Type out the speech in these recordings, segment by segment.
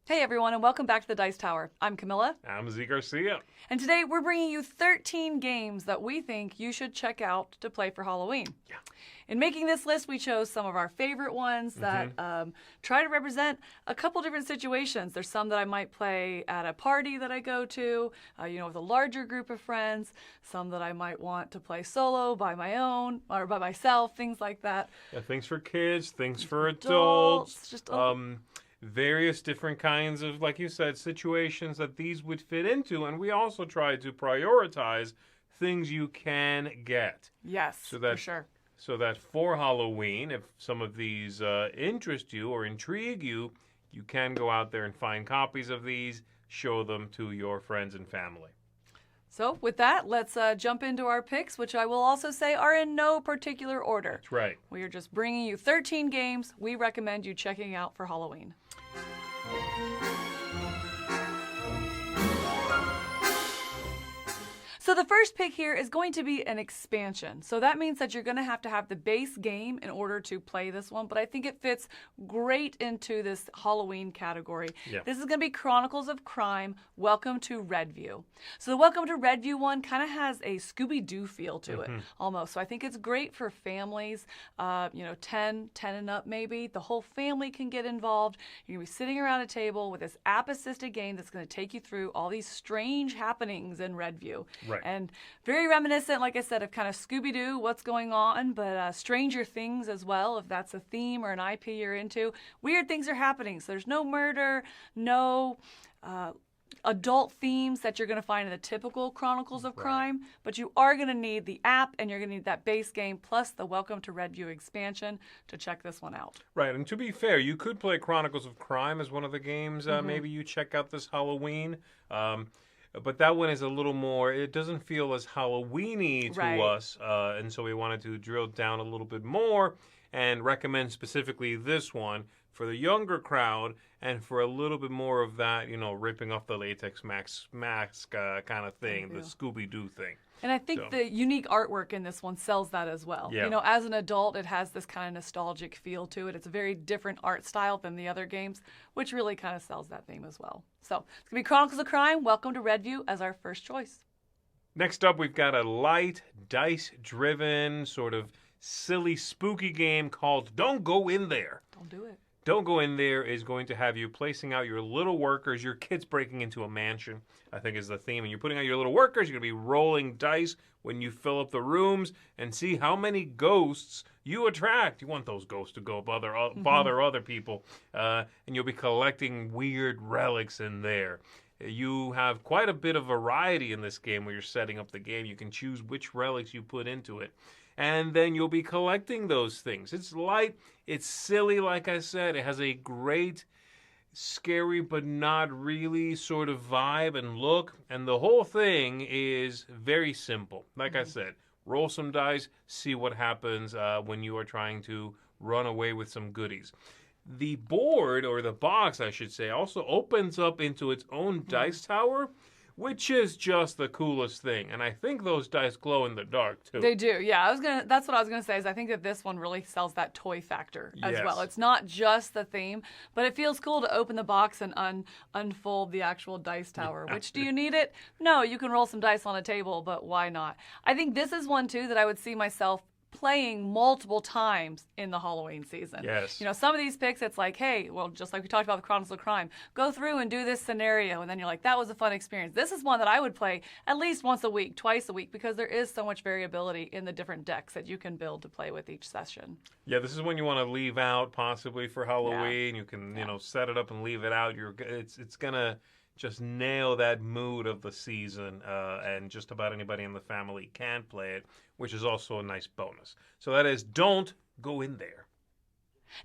Hey everyone, and welcome back to the Dice Tower. I'm Camilla. I'm Zee Garcia. And today we're bringing you 13 games that we think you should check out to play for Halloween. Yeah. In making this list, we chose some of our favorite ones that try to represent a couple different situations. There's some that I might play at a party that I go to, with a larger group of friends. Some that I might want to play solo, by my own, or by myself, things like that. Yeah, things for kids, things for adults. Just various different kinds of, like you said, situations that these would fit into. And we also try to prioritize things you can get. Yes, for sure. So that for Halloween, if some of these interest you or intrigue you, you can go out there and find copies of these, show them to your friends and family. So with that, let's jump into our picks, which I will also say are in no particular order. That's right. We are just bringing you 13 games we recommend you checking out for Halloween. So the first pick here is going to be an expansion. So that means that you're going to have the base game in order to play this one, but I think it fits great into this Halloween category. Yeah. This is going to be Chronicles of Crime, Welcome to Redview. So the Welcome to Redview one kind of has a Scooby-Doo feel to it, almost. So I think it's great for families, 10 and up maybe. The whole family can get involved. You're going to be sitting around a table with this app-assisted game that's going to take you through all these strange happenings in Redview. Right. And very reminiscent, like I said, of kind of Scooby-Doo, what's going on, but Stranger Things as well, if that's a theme or an IP you're into. Weird things are happening. So there's no murder, no adult themes that you're going to find in the typical Chronicles of Crime, but you are going to need the app and you're going to need that base game plus the Welcome to Redview expansion to check this one out. Right, and to be fair, you could play Chronicles of Crime as one of the games maybe you check out this Halloween. But that one is a little more, it doesn't feel as Halloween-y to us, and so we wanted to drill down a little bit more and recommend specifically this one for the younger crowd and for a little bit more of that, ripping off the latex mask kind of thing, the Scooby-Doo thing. And I think the unique artwork in this one sells that as well. Yeah. As an adult, it has this kind of nostalgic feel to it. It's a very different art style than the other games, which really kind of sells that theme as well. So it's going to be Chronicles of Crime, Welcome to Redview as our first choice. Next up, we've got a light, dice-driven, sort of silly, spooky game called Don't Go In There. Don't do it. Don't Go In There is going to have you placing out your little workers, your kids breaking into a mansion, I think is the theme. And you're putting out your little workers, you're going to be rolling dice when you fill up the rooms and see how many ghosts you attract. You want those ghosts to go bother other people. And you'll be collecting weird relics in there. You have quite a bit of variety in this game where you're setting up the game. You can choose which relics you put into it. And then you'll be collecting those things. It's light, it's silly, like I said. It has a great, scary, but not really sort of vibe and look. And the whole thing is very simple. Like I said, roll some dice, see what happens when you are trying to run away with some goodies. The board, or the box, I should say, also opens up into its own dice tower, which is just the coolest thing. And I think those dice glow in the dark, too. They do, yeah. That's what I was going to say, is I think that this one really sells that toy factor as well. It's not just the theme, but it feels cool to open the box and unfold the actual dice tower. Which, do you need it? No, you can roll some dice on a table, but why not? I think this is one, too, that I would see myself playing multiple times in the Halloween season. Yes. Some of these picks, it's like, hey, well, just like we talked about the Chronicles of Crime, go through and do this scenario, and then you're like, that was a fun experience. This is one that I would play at least once a week, twice a week, because there is so much variability in the different decks that you can build to play with each session. Yeah, this is when you want to leave out possibly for Halloween. You can, set it up and leave it out. It's going to just nail that mood of the season, and just about anybody in the family can play it, which is also a nice bonus. So that is Don't Go In There.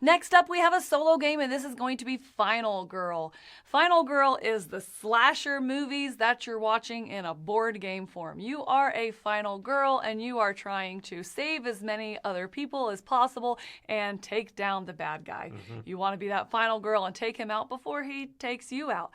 Next up, we have a solo game, and this is going to be Final Girl. Final Girl is the slasher movies that you're watching in a board game form. You are a final girl, and you are trying to save as many other people as possible and take down the bad guy. You want to be that final girl and take him out before he takes you out.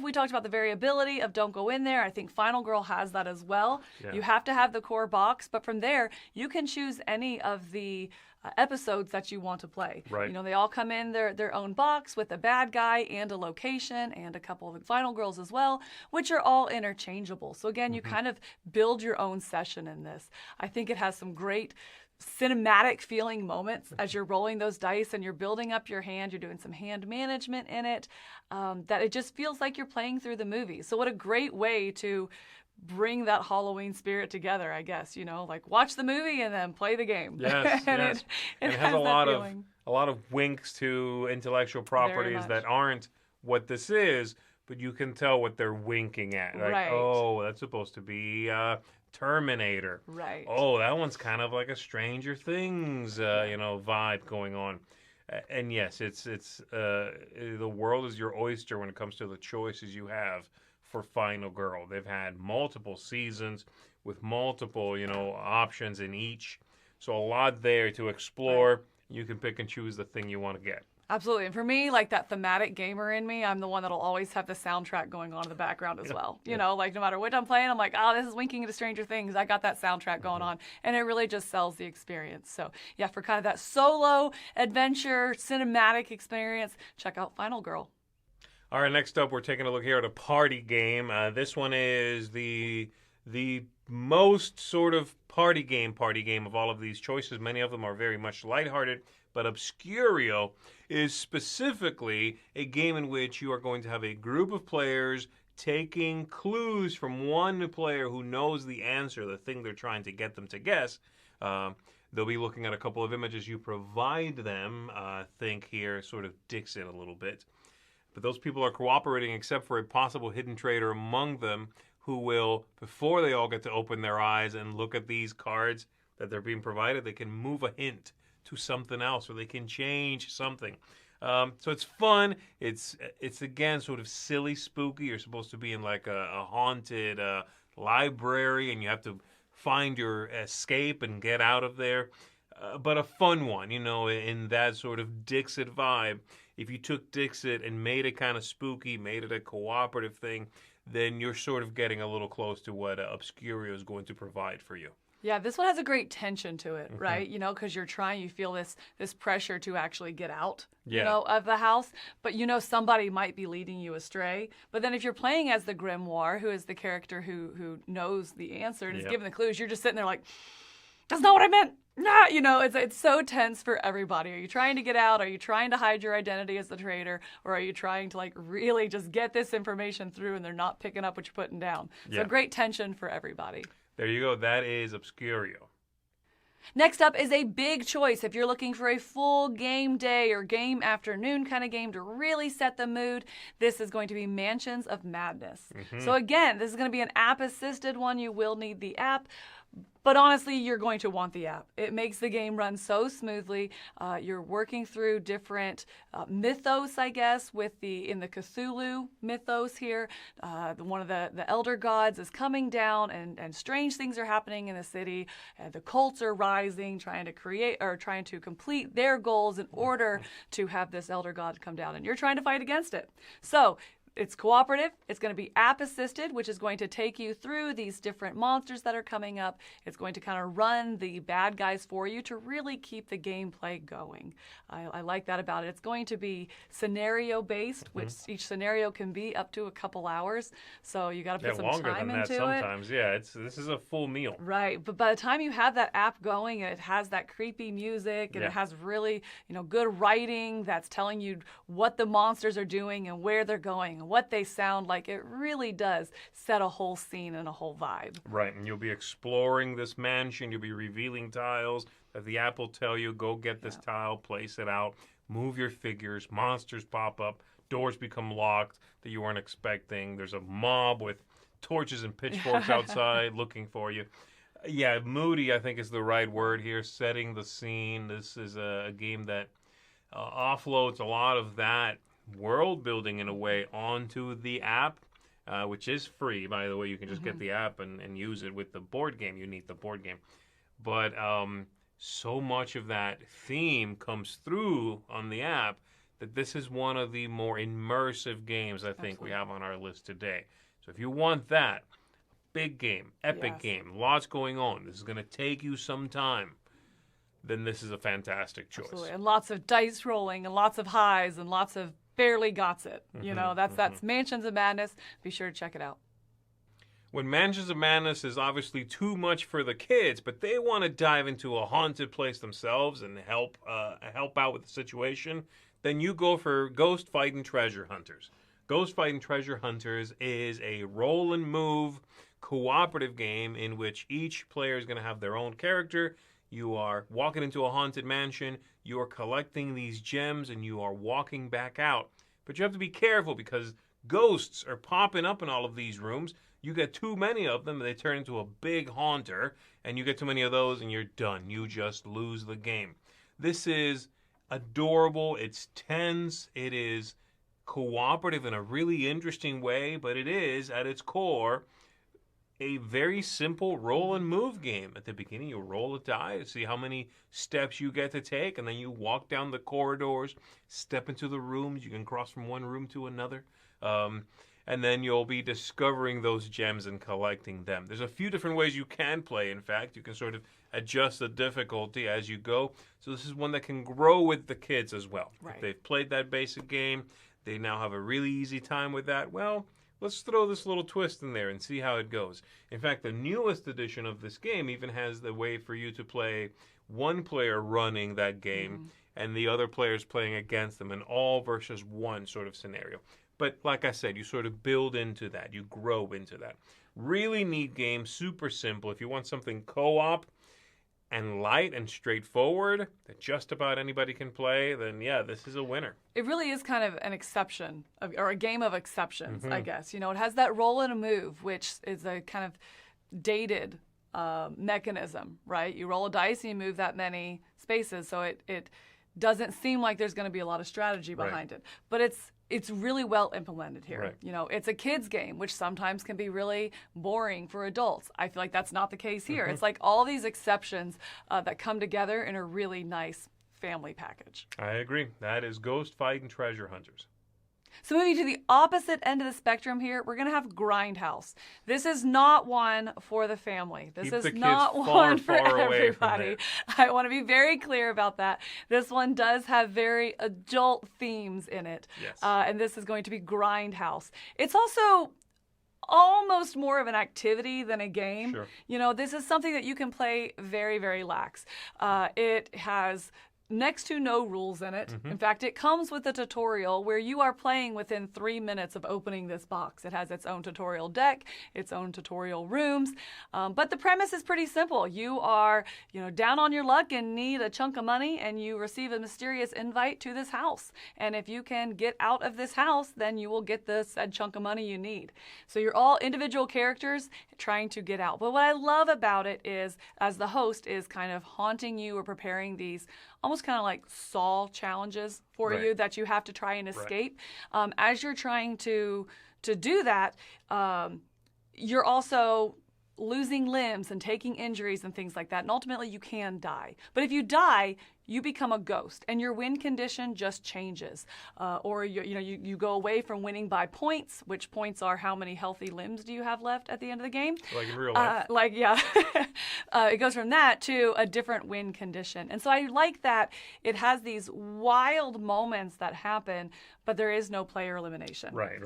We talked about the variability of Don't Go In There. I think Final Girl has that as well. Yeah. You have to have the core box, but from there, you can choose any of the episodes that you want to play. Right. You know, they all come in their own box with a bad guy and a location and a couple of final girls as well, which are all interchangeable. So again, you kind of build your own session in this. I think it has some great cinematic feeling moments as you're rolling those dice and you're building up your hand. You're doing some hand management in it, that it just feels like you're playing through the movie. So what a great way to bring that Halloween spirit together, I guess, you know, like watch the movie and then play the game. Yes, and yes. It has has a that lot feeling. of winks to intellectual properties much. that aren't what this is, but you can tell what they're winking at. Like, Right. oh, that's supposed to be Terminator. Right. Oh, that one's kind of like a Stranger Things, vibe going on. And yes, it's the world is your oyster when it comes to the choices you have for Final Girl. They've had multiple seasons with multiple, options in each. So a lot there to explore. Right. You can pick and choose the thing you want to get. Absolutely. And for me, like that thematic gamer in me, I'm the one that'll always have the soundtrack going on in the background as well. You know, like no matter what I'm playing, I'm like, oh, this is winking into Stranger Things. I got that soundtrack going on. And it really just sells the experience. So yeah, for kind of that solo adventure, cinematic experience, check out Final Girl. All right, next up, we're taking a look here at a party game. This one is the most sort of party game of all of these choices. Many of them are very much lighthearted, but Obscurio is specifically a game in which you are going to have a group of players taking clues from one player who knows the answer, the thing they're trying to get them to guess. They'll be looking at a couple of images you provide them. Think here, sort of Dixit a little bit. But those people are cooperating except for a possible hidden traitor among them who will, before they all get to open their eyes and look at these cards that they're being provided, they can move a hint to something else, or they can change something. So it's fun. It's again sort of silly, spooky. You're supposed to be in like a haunted library, and you have to find your escape and get out of there. But a fun one, in that sort of Dixit vibe. If you took Dixit and made it kind of spooky, made it a cooperative thing, then you're sort of getting a little close to what Obscurio is going to provide for you. Yeah, this one has a great tension to it, right? Because you feel this pressure to actually get out, of the house. But somebody might be leading you astray. But then if you're playing as the Grimoire, who is the character who knows the answer and is given the clues, you're just sitting there like, that's not what I meant. Nah, it's so tense for everybody. Are you trying to get out? Are you trying to hide your identity as the traitor? Or are you trying to really just get this information through and they're not picking up what you're putting down? So great tension for everybody. There you go. That is Obscurio. Next up is a big choice. If you're looking for a full game day or game afternoon kind of game to really set the mood, this is going to be Mansions of Madness. So again, this is going to be an app-assisted one. You will need the app. But honestly, you're going to want the app. It makes the game run so smoothly. You're working through different mythos, I guess, in the Cthulhu mythos here. One of the elder gods is coming down, and strange things are happening in the city. The cults are rising, trying to complete their goals in order to have this elder god come down, and you're trying to fight against it. So it's cooperative. It's going to be app-assisted, which is going to take you through these different monsters that are coming up. It's going to kind of run the bad guys for you to really keep the gameplay going. I like that about it. It's going to be scenario-based, which each scenario can be up to a couple hours. So you got to put some time into it. Sometimes, yeah. This is a full meal. Right, but by the time you have that app going, and it has that creepy music, and it has really, good writing that's telling you what the monsters are doing and where they're going and what they sound like. It really does set a whole scene and a whole vibe. Right, and you'll be exploring this mansion. You'll be revealing tiles that the app will tell you, go get this tile, place it out, move your figures, monsters pop up, doors become locked that you weren't expecting. There's a mob with torches and pitchforks outside looking for you. Yeah, moody, I think, is the right word here, setting the scene. This is a game that offloads a lot of that world building in a way onto the app, which is free, by the way. You can just get the app and use it with the board game. You need the board game. But so much of that theme comes through on the app that this is one of the more immersive games I think we have on our list today. So if you want that, big game, epic game, lots going on. This is going to take you some time. then this is a fantastic choice. Absolutely. And lots of dice rolling and lots of highs and lots of barely got it. You know, that's Mansions of Madness. Be sure to check it out. When Mansions of Madness is obviously too much for the kids, but they want to dive into a haunted place themselves and help out with the situation, then you go for Ghost Fightin' Treasure Hunters. Ghost Fightin' Treasure Hunters is a roll and move cooperative game in which each player is going to have their own character. You are walking into a haunted mansion, you are collecting these gems, and you are walking back out. But you have to be careful because ghosts are popping up in all of these rooms. You get too many of them, and they turn into a big haunter, and you get too many of those, and you're done. You just lose the game. This is adorable. It's tense. It is cooperative in a really interesting way, but it is, at its core, a very simple roll and move game. At the beginning, you roll a die to see how many steps you get to take, and then you walk down the corridors, step into the rooms. You can cross from one room to another. And then you'll be discovering those gems and collecting them. There's a few different ways you can play, in fact. You can sort of adjust the difficulty as you go. So this is one that can grow with the kids as well. Right. If they've played that basic game, they now have a really easy time with that. Well, let's throw this little twist in there and see how it goes. In fact, the newest edition of this game even has the way for you to play one player running that game and the other players playing against them, an all versus one sort of scenario. But like I said, you sort of build into that. You grow into that. Really neat game, super simple. If you want something co-op and light and straightforward that just about anybody can play, then yeah, this is a winner. It really is kind of an exception, or a game of exceptions, I guess. You know, it has that roll and a move, which is a kind of dated mechanism, right? You roll a dice and you move that many spaces, so it doesn't seem like there's going to be a lot of strategy behind it. But it's really well implemented here. Right. You know, it's a kid's game, which sometimes can be really boring for adults. I feel like that's not the case here. It's like all these exceptions that come together in a really nice family package. I agree. That is Ghost Fightin' Treasure Hunters. So moving to the opposite end of the spectrum here, we're going to have Grindhouse. This is not one for the family. This Keep the is kids not far, one for far away from everybody. I want to be very clear about that. This one does have very adult themes in it. Yes. And this is going to be Grindhouse. It's also almost more of an activity than a game. Sure. You know, this is something that you can play very, very lax. It has next to no rules in it. In fact, it comes with a tutorial where you are playing within 3 minutes of opening this box. It has its own tutorial deck, its own tutorial rooms, but the premise is pretty simple. You are, down on your luck and need a chunk of money, and you receive a mysterious invite to this house. And if you can get out of this house, then you will get the said chunk of money you need. So you're all individual characters trying to get out. But what I love about it is, as the host is kind of haunting you or preparing these almost kind of like Saw challenges for you that you have to try and escape. As you're trying to do that, you're also losing limbs and taking injuries and things like that. And ultimately, you can die. But if you die, you become a ghost, and your win condition just changes. Or you go away from winning by points, which points are how many healthy limbs do you have left at the end of the game. Like in real life. It goes from that to a different win condition. And so I like that it has these wild moments that happen, but there is no player elimination. Right.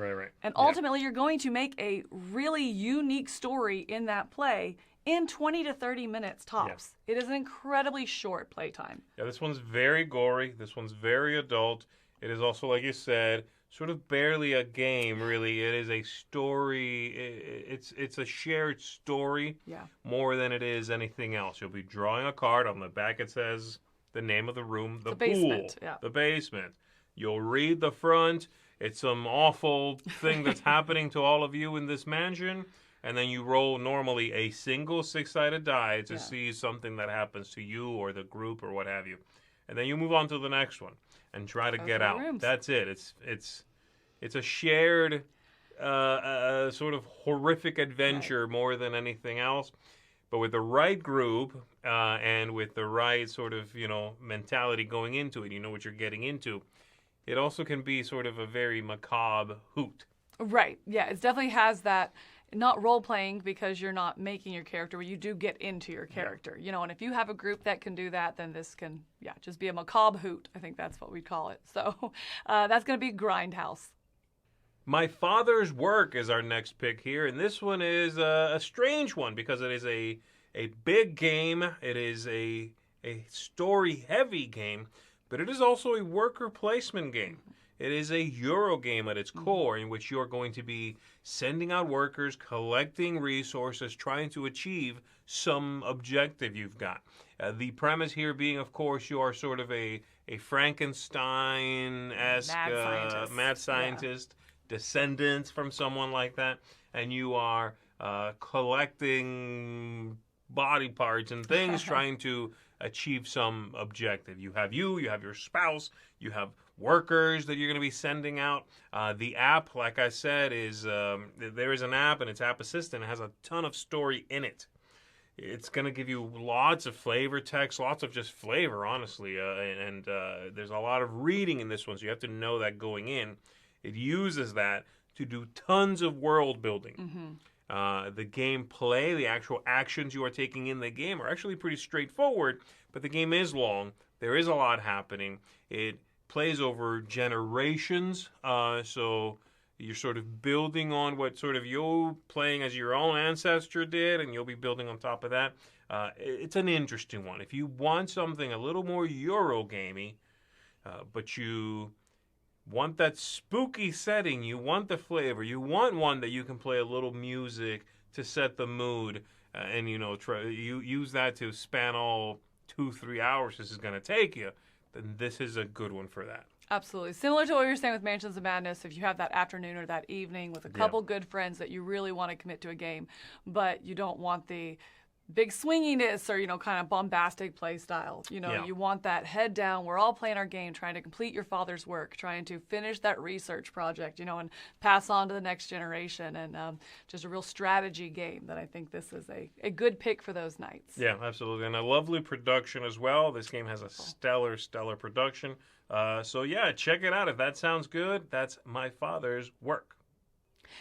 And ultimately, you're going to make a really unique story in that play in 20 to 30 minutes tops. It is an incredibly short playtime. Yeah, this one's very gory. This one's very adult. It is also, like you said, sort of barely a game, really. It is a story. It's a shared story more than it is anything else. You'll be drawing a card. On the back it says the name of the room, the pool, basement, the basement. You'll read the front. It's some awful thing that's happening to all of you in this mansion. And then you roll normally a single 6-sided die to see something that happens to you or the group or what have you. And then you move on to the next one and try to get out. Rooms. That's it. It's a shared sort of horrific adventure more than anything else. But with the right group and with the right sort of, mentality going into it, you know what you're getting into, it also can be sort of a very macabre hoot. Right. Yeah, it definitely has that not role-playing because you're not making your character, but you do get into your character, you know, and if you have a group that can do that, then this can, just be a macabre hoot. I think that's what we'd call it. So that's going to be Grindhouse. My Father's Work is our next pick here, and this one is a strange one because it is a big game. It is a story-heavy game, but it is also a worker placement game. It is a Euro game at its core, in which you're going to be sending out workers, collecting resources, trying to achieve some objective you've got. The premise here being, of course, you are sort of a Frankenstein-esque mad scientist, descendant from someone like that, and you are collecting body parts and things, trying to achieve some objective. You have your spouse, you have workers that you're going to be sending out. The app, like I said, is there is an app, and it's App Assistant. It has a ton of story in it. It's going to give you lots of flavor text, lots of just flavor, honestly, and there's a lot of reading in this one, so you have to know that going in. It uses that to do tons of world building. The gameplay, the actual actions you are taking in the game are actually pretty straightforward, but the game is long. There is a lot happening. It plays over generations, so you're sort of building on what sort of you playing as your own ancestor did, and you'll be building on top of that. It's an interesting one. If you want something a little more Eurogamey, but you want that spooky setting, you want the flavor, you want one that you can play a little music to set the mood, and you use that to span all 2-3 hours this is going to take you, then this is a good one for that. Absolutely. Similar to what you were saying with Mansions of Madness, if you have that afternoon or that evening with a couple good friends that you really want to commit to a game, but you don't want the big swinginess or, kind of bombastic play style. You want that head down. We're all playing our game, trying to complete your father's work, trying to finish that research project, and pass on to the next generation. And just a real strategy game that I think this is a good pick for those nights. Yeah, absolutely. And a lovely production as well. This game has a stellar production. So check it out. If that sounds good, that's My Father's Work.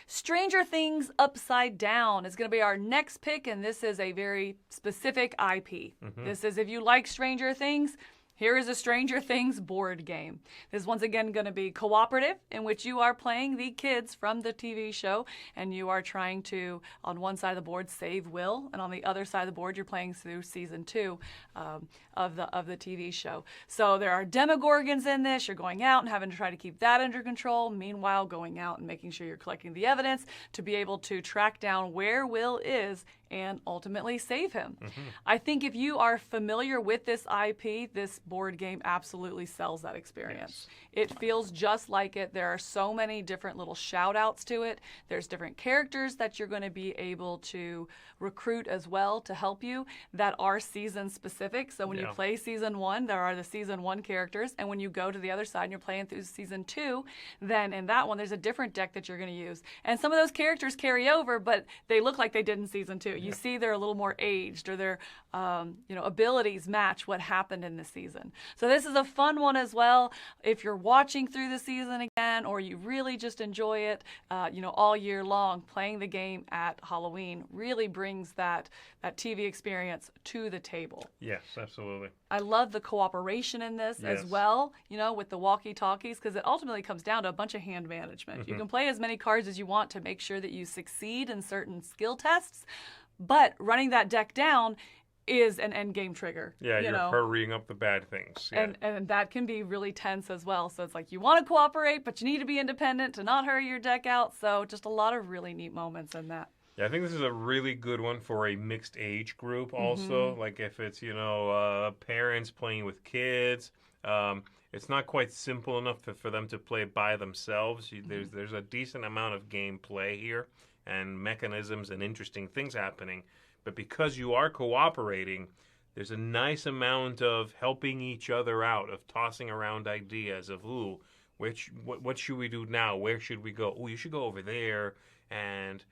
Stranger Things Upside Down is going to be our next pick, and this is a very specific IP. This is, if you like Stranger Things, here is a Stranger Things board game. This is once again going to be cooperative, in which you are playing the kids from the TV show, and you are trying to, on one side of the board, save Will, and on the other side of the board, you're playing through season 2 of the TV show. So there are demogorgons in this. You're going out and having to try to keep that under control, meanwhile going out and making sure you're collecting the evidence to be able to track down where Will is and ultimately save him. I think if you are familiar with this IP, this board game absolutely sells that experience. It feels just like it. There are so many different little shout outs to it. There's different characters that you're going to be able to recruit as well to help you that are season specific. So when you play season 1, there are the season 1 characters, and when you go to the other side and you're playing through season 2, then in that one there's a different deck that you're going to use. And some of those characters carry over, but they look like they did in season 2. You see they're a little more aged, or their abilities match what happened in the season. So this is a fun one as well. If you're watching through the season again, or you really just enjoy it, all year long, playing the game at Halloween really brings that TV experience to the table. Yes, absolutely. I love the cooperation in this as well, with the walkie-talkies, because it ultimately comes down to a bunch of hand management. You can play as many cards as you want to make sure that you succeed in certain skill tests, but running that deck down is an end game trigger. Yeah, you're hurrying up the bad things. Yeah. And that can be really tense as well. So it's like you want to cooperate, but you need to be independent to not hurry your deck out. So just a lot of really neat moments in that. Yeah, I think this is a really good one for a mixed age group also. Like if it's, parents playing with kids, it's not quite simple enough for them to play by themselves. There's a decent amount of gameplay here and mechanisms and interesting things happening. But because you are cooperating, there's a nice amount of helping each other out, of tossing around ideas of, what should we do now? Where should we go? You should go over there and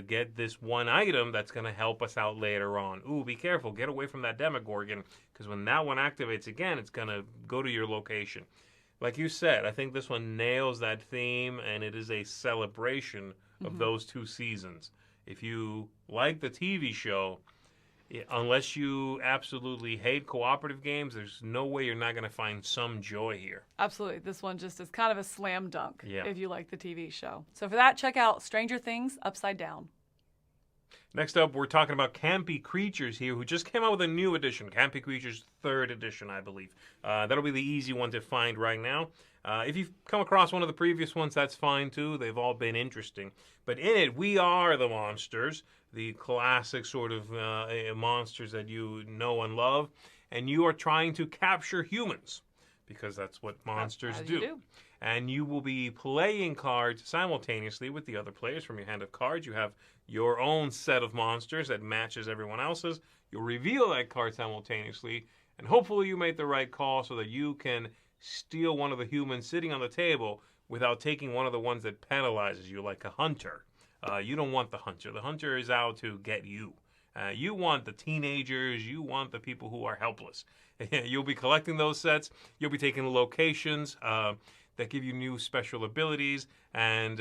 get this one item that's going to help us out later on. Be careful. Get away from that Demogorgon, because when that one activates again, it's going to go to your location. Like you said, I think this one nails that theme, and it is a celebration of those 2 seasons. If you like the TV show, unless you absolutely hate cooperative games, there's no way you're not going to find some joy here. Absolutely. This one just is kind of a slam dunk Yeah. if you like the TV show. So for that, check out Stranger Things Upside Down. Next up, we're talking about Campy Creatures here, who just came out with a new edition, Campy Creatures 3rd edition, I believe. That'll be the easy one to find right now. If you've come across one of the previous ones, that's fine too. They've all been interesting. But in it, we are the monsters, the classic sort of monsters that you know and love, and you are trying to capture humans, because that's what monsters do. And you will be playing cards simultaneously with the other players from your hand of cards. You have your own set of monsters that matches everyone else's. You'll reveal that card simultaneously, and hopefully you make the right call so that you can steal one of the humans sitting on the table without taking one of the ones that penalizes you, like a hunter. You don't want the hunter. The hunter is out to get you. You want the teenagers. You want the people who are helpless. You'll be collecting those sets. You'll be taking locations that give you new special abilities and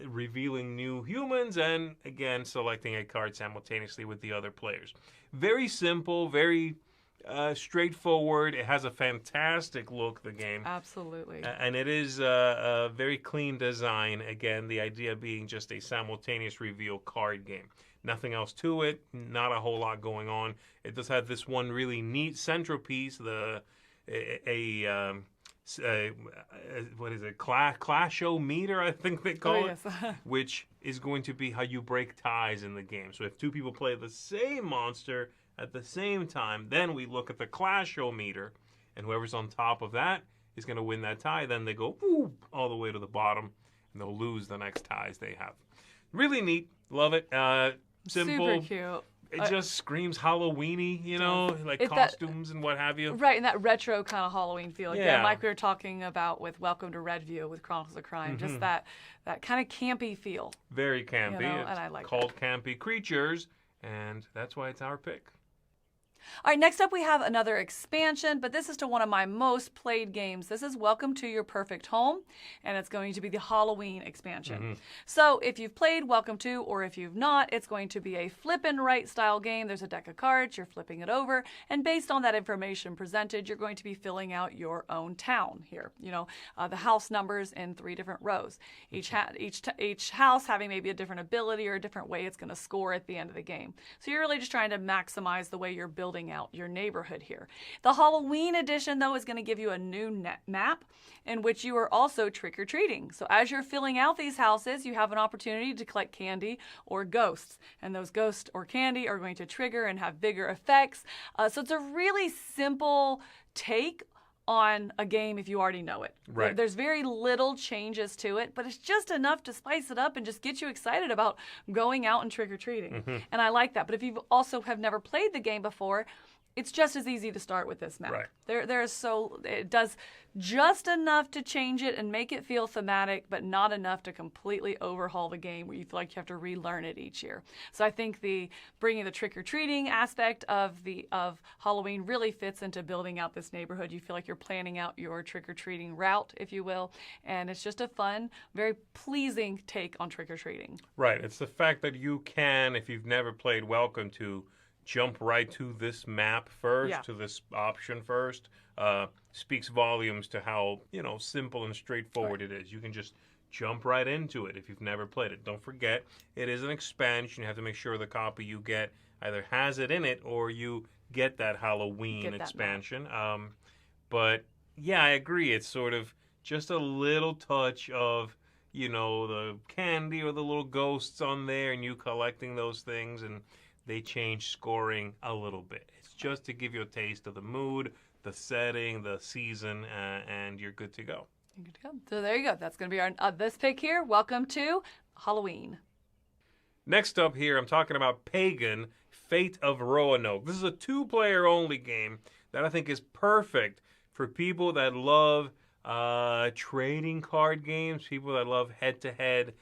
revealing new humans, and again selecting a card simultaneously with the other players. Very simple, very straightforward. It has a fantastic look, the game. Absolutely. And it is a very clean design. Again, the idea being just a simultaneous reveal card game. Nothing else to it, not a whole lot going on. It does have this one really neat centerpiece, what is it, Clash-O-meter, I think they call it, which is going to be how you break ties in the game. So if 2 people play the same monster at the same time, then we look at the Clash-O-meter, and whoever's on top of that is going to win that tie. Then they go all the way to the bottom, and they'll lose the next ties they have. Really neat. Love it. Simple. Super cute. It just screams Halloween-y, you know, like costumes and what have you. Right, and that retro kind of Halloween feel. Again, Yeah. like we were talking about with Welcome to Redview with Chronicles of Crime. Just that kind of campy feel. Very campy. You know, It's and I like called Campy Creatures, and that's why it's our pick. All right, next up we have another expansion, but this is to one of my most played games. This is Welcome to Your Perfect Home, and it's going to be the Halloween expansion. So if you've played Welcome to, or if you've not, it's going to be a flip and write style game. There's a deck of cards, you're flipping it over, and based on that information presented, you're going to be filling out your own town here. You know, the house numbers in 3 different rows. Each house having maybe a different ability or a different way it's going to score at the end of the game. So you're really just trying to maximize the way you're building out your neighborhood here. The Halloween edition, though, is going to give you a new map in which you are also trick-or-treating. So as you're filling out these houses, you have an opportunity to collect candy or ghosts. And those ghosts or candy are going to trigger and have bigger effects. So it's a really simple take on a game if you already know it. Right. There's very little changes to it, but it's just enough to spice it up and just get you excited about going out and trick-or-treating. And I like that. But if you also have never played the game before, it's just as easy to start with this map. Right. It does just enough to change it and make it feel thematic, but not enough to completely overhaul the game where you feel like you have to relearn it each year. So I think bringing the trick-or-treating aspect of Halloween really fits into building out this neighborhood. You feel like you're planning out your trick-or-treating route, if you will, and it's just a fun, very pleasing take on trick-or-treating. Right. It's the fact that you can, if you've never played Welcome to, jump right to this map first, to this option first, speaks volumes to how, simple and straightforward it is. You can just jump right into it if you've never played it. Don't forget, it is an expansion. You have to make sure the copy you get either has it in it or you get that Halloween expansion. But, yeah, I agree. It's sort of just a little touch of, the candy or the little ghosts on there and you collecting those things, and they change scoring a little bit. It's just to give you a taste of the mood, the setting, the season, and you're good to go. You're good to go. So there you go. That's going to be our this pick here. Welcome to Halloween. Next up here, I'm talking about Pagan, Fate of Roanoke. This is a 2-player only game that I think is perfect for people that love trading card games, people that love head-to-head,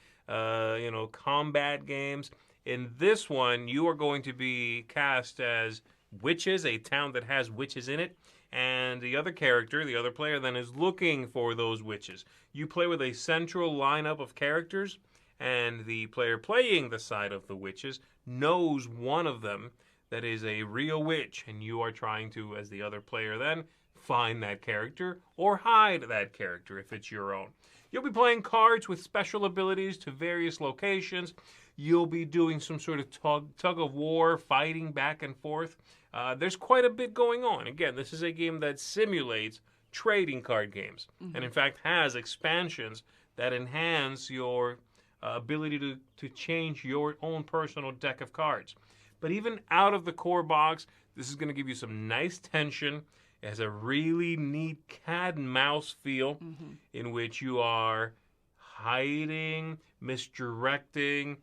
combat games. In this one, you are going to be cast as witches, a town that has witches in it, and the other character, the other player, then is looking for those witches. You play with a central lineup of characters, and the player playing the side of the witches knows one of them that is a real witch, and you are trying to, as the other player then, find that character or hide that character if it's your own. You'll be playing cards with special abilities to various locations. You'll be doing some sort of tug of war, fighting back and forth. There's quite a bit going on. Again, this is a game that simulates trading card games, and in fact has expansions that enhance your ability to change your own personal deck of cards. But even out of the core box, this is going to give you some nice tension. It has a really neat cat and mouse feel in which you are hiding, misdirecting,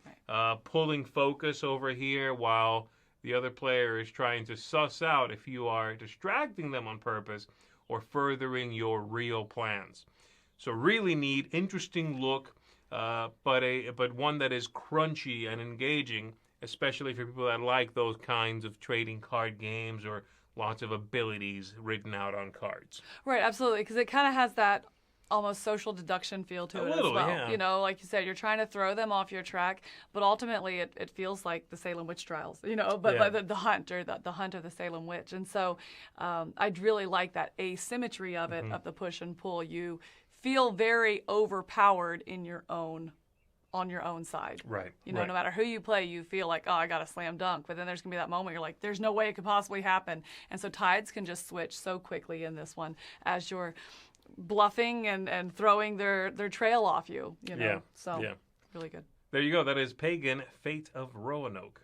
pulling focus over here while the other player is trying to suss out if you are distracting them on purpose or furthering your real plans. So really neat, interesting look, but one that is crunchy and engaging, especially for people that like those kinds of trading card games or lots of abilities written out on cards. Right, absolutely, because it kind of has that almost social deduction feel to it as well. Yeah. You know, like you said, you're trying to throw them off your track, but ultimately it feels like the Salem witch trials, you know, but the hunt or the hunt of the Salem witch. And so I'd really like that asymmetry of it, of the push and pull. You feel very overpowered in your own on your own side. Right. You know, no matter who you play, you feel like, oh, I got a slam dunk. But then there's going to be that moment you're like, there's no way it could possibly happen. And so tides can just switch so quickly in this one as you're bluffing and throwing their trail off you, you know. Yeah. So really good. There you go. That is Pagan, Fate of Roanoke.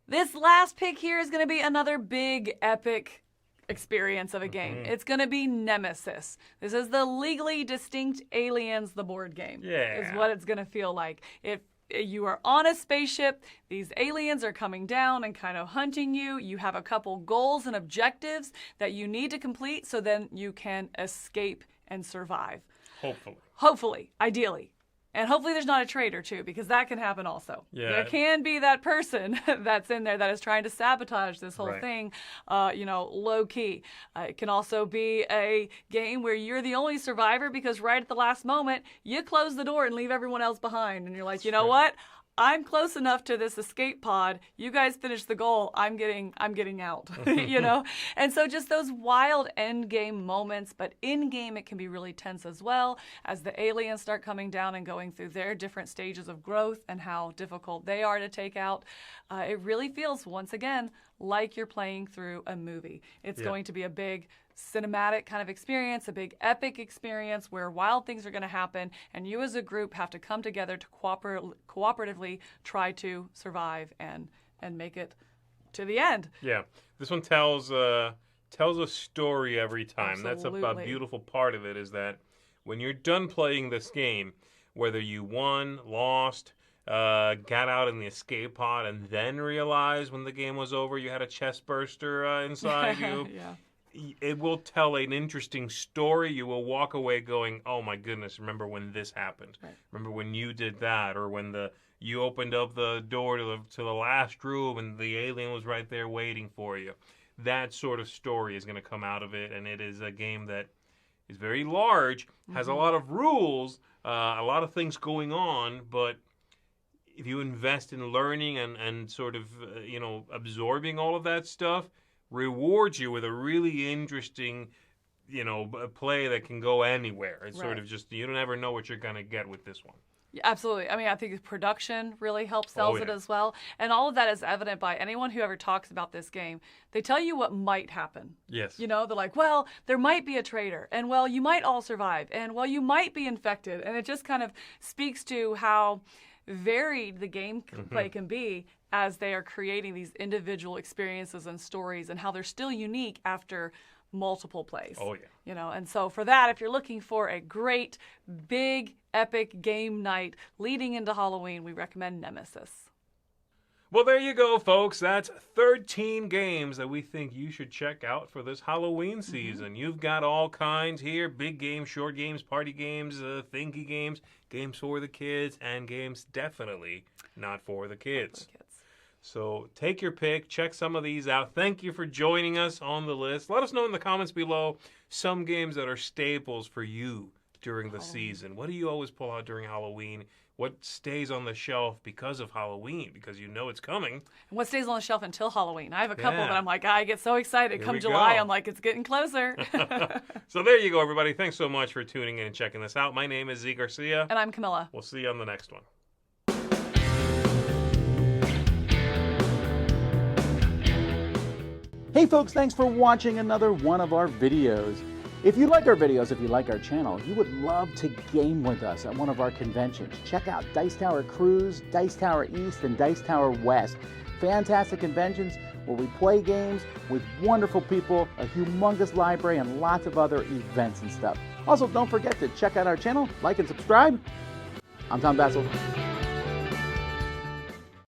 This last pick here is going to be another big epic experience of a game. It's going to be Nemesis. This is the Legally Distinct Aliens, the board game. Yeah. Is what it's going to feel like. If you are on a spaceship, these aliens are coming down and kind of hunting you. You have a couple goals and objectives that you need to complete so then you can escape and survive. Hopefully, ideally. And hopefully there's not a traitor, too, because that can happen also. Yeah. There can be that person that's in there that is trying to sabotage this whole thing, low-key. It can also be a game where you're the only survivor because right at the last moment, you close the door and leave everyone else behind. And you're like, you know what? I'm close enough to this escape pod. You guys finish the goal. I'm getting out, you know? And so just those wild end game moments, but in game it can be really tense as well as the aliens start coming down and going through their different stages of growth and how difficult they are to take out. It really feels, once again, like you're playing through a movie. It's going to be a big cinematic kind of experience, a big epic experience where wild things are going to happen and you as a group have to come together to cooperatively try to survive and make it to the end. Yeah. This one tells a story every time. Absolutely. That's a beautiful part of it, is that when you're done playing this game, whether you won, lost, got out in the escape pod and then realized when the game was over you had a chest burster inside you. It will tell an interesting story. You will walk away going, oh my goodness, remember when this happened? Right. Remember when you did that? Or when you opened up the door to the last room and the alien was right there waiting for you. That sort of story is going to come out of it, and it is a game that is very large, has a lot of rules, a lot of things going on, but if you invest in learning and sort of, absorbing all of that stuff, rewards you with a really interesting, play that can go anywhere. It's sort of just, you don't ever know what you're going to get with this one. Yeah, absolutely. I mean, I think the production really helps sells it as well. And all of that is evident by anyone who ever talks about this game. They tell you what might happen. Yes. You know, they're like, well, there might be a traitor. And, well, you might all survive. And, well, you might be infected. And it just kind of speaks to how varied the gameplay can be as they are creating these individual experiences and stories and how they're still unique after multiple plays. Oh, yeah. You know, and so for that, if you're looking for a great, big, epic game night leading into Halloween, we recommend Nemesis. Well, there you go, folks. That's 13 games that we think you should check out for this Halloween season. You've got all kinds here: big games, short games, party games, thinky games, games for the kids, and games definitely not for the kids. So take your pick, check some of these out. Thank you for joining us on the list. Let us know in the comments below some games that are staples for you during the season. What do you always pull out during Halloween? What stays on the shelf because of Halloween? Because you know it's coming. And what stays on the shelf until Halloween? I have a couple Yeah. that I'm like, I get so excited. Here Come we July, go. I'm like, it's getting closer. So there you go, everybody. Thanks so much for tuning in and checking this out. My name is Zee Garcia. And I'm Camilla. We'll see you on the next one. Hey folks, thanks for watching another one of our videos. If you like our videos, if you like our channel, you would love to game with us at one of our conventions. Check out Dice Tower Cruise, Dice Tower East, and Dice Tower West. Fantastic conventions where we play games with wonderful people, a humongous library, and lots of other events and stuff. Also, don't forget to check out our channel, like and subscribe. I'm Tom Bassel.